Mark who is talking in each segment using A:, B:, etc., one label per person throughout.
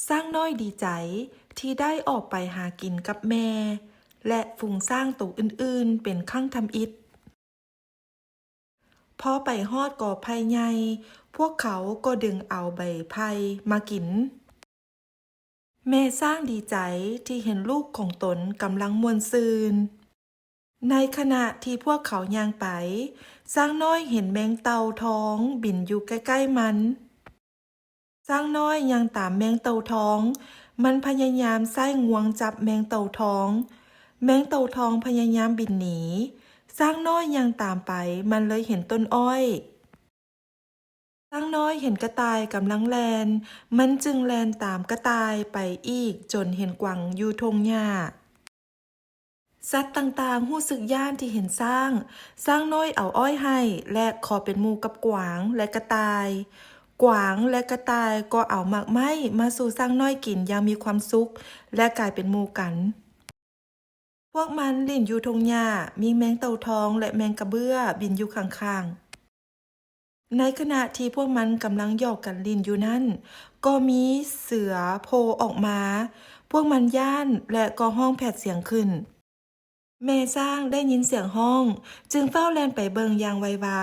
A: สร้างน้อยดีใจที่ได้ออกไปหากินกับแม่และฝูงสร้างตัวอื่นๆเป็นครั้งทำอิฐพอไปฮอดกอไผ่ใหญ่พวกเขาก็ดึงเอาใบไผ่มากินแม่สร้างดีใจที่เห็นลูกของตนกำลังม่วนซื่นในขณะที่พวกเขาย่างไปสร้างน้อยเห็นแมงเต่าท้องบินอยู่ใกล้ๆมันสร้างน้อยยังตามแมงเต่าท้องมันพยายามไส้งวงจับแมงเต่าท้องแมงเต่าท้องพยายามบินหนีสร้างน้อยยังตามไปมันเลยเห็นต้นอ้อยสร้างน้อยเห็นกระต่ายกำลังแลนมันจึงแลนตามกระต่ายไปอีกจนเห็นกวางอยู่ทงหญ้าสัตว์ต่างๆรู้สึกย่านที่เห็นสร้างน้อยเอาอ้อยให้และขอเป็นหมู่กับกวางและกระต่ายกวางและกระต่ายก็เอาหมากไม้มาสู่สร้างน้อยกินอย่างมีความสุขและกลายเป็นหมู่กันพวกมันเล่นอยู่ทงหญ้ามีแมงเต่าทองและแมงกระเบื้อบินอยู่ข้างๆในขณะที่พวกมันกำลังหยอกกันลิ้นอยู่นั่นก็มีเสือโผล่ออกมาพวกมันย่านและก็ห้องแผดเสียงขึ้นแม่สร้างได้ยินเสียงห้องจึงเฝ้าแลนไปเบิงอย่างไววา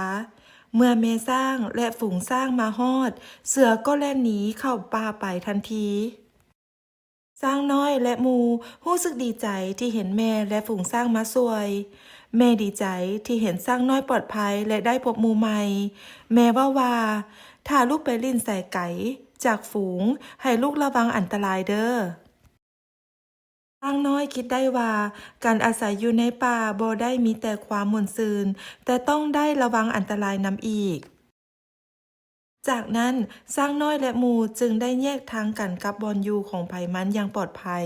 A: เมื่อแม่สร้างและฝูงสร้างมาฮอดเสือก็แล่นหนีเข้าป่าไปทันทีสร้างน้อยและหมู่รู้สึกดีใจที่เห็นแม่และฝูงสร้างมาสวยแม่ดีใจที่เห็นสร้างน้อยปลอดภัยและได้พบหมู่ใหม่แม่ว่าถ้าลูกไปลิ้นใส่ไก่จากฝูงให้ลูกระวังอันตรายเด้อ สร้างน้อยคิดได้ว่าการอาศัยอยู่ในป่าบ่ได้มีแต่ความม่วนซื่นแต่ต้องได้ระวังอันตรายนำอีกจากนั้นสร้างน้อยและหมู่จึงได้แยกทางกันกับบอนอยู่ของไผมันอย่างปลอดภัย